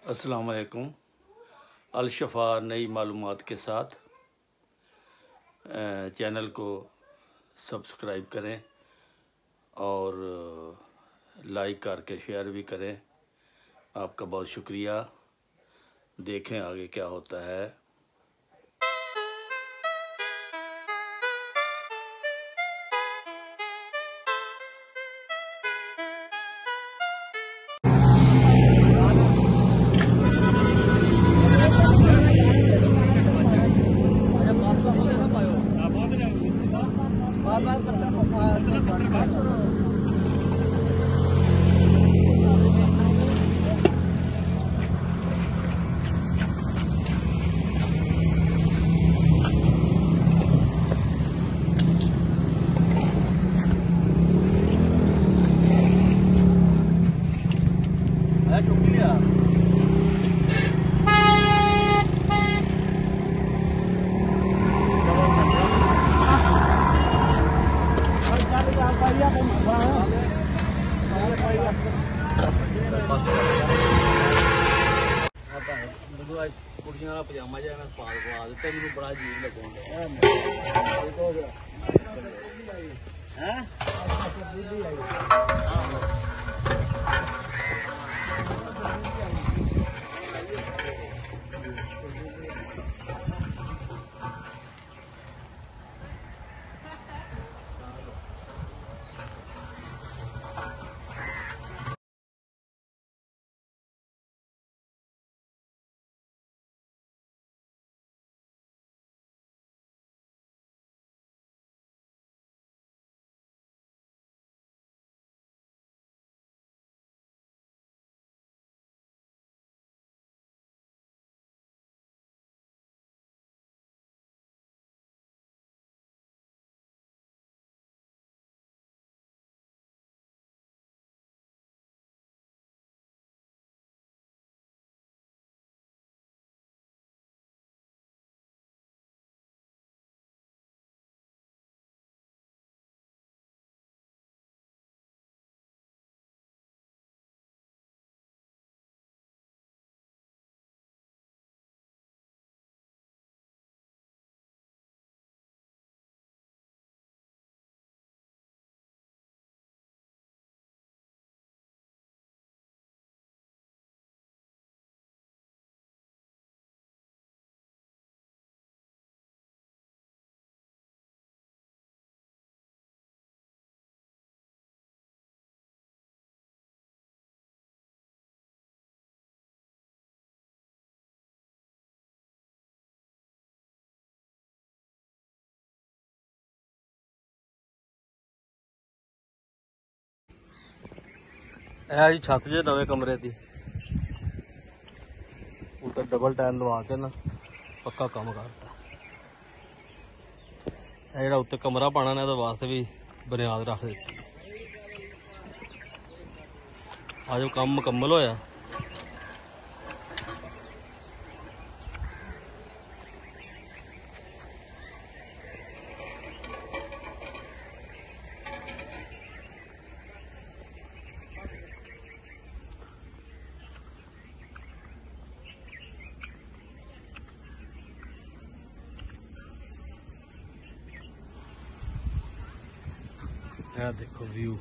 अस्सलाम वालेकुम। अल-शफ़ा नई मालूमात के साथ चैनल को सब्सक्राइब करें और लाइक करके शेयर भी करें। आपका बहुत शुक्रिया। देखें आगे क्या होता है। कुड़ियां वाला पजामा जो पा दिता मैं बड़ा अजीब है जी। छत जे नवे कमरे की उतर डबल टाइल लवा के ना पक्का काम करता। जो उत्ते कमरा पाना ने वास्ते भी बुनियाद रख दी। आज काम मुकम्मल होया। देखो व्यू।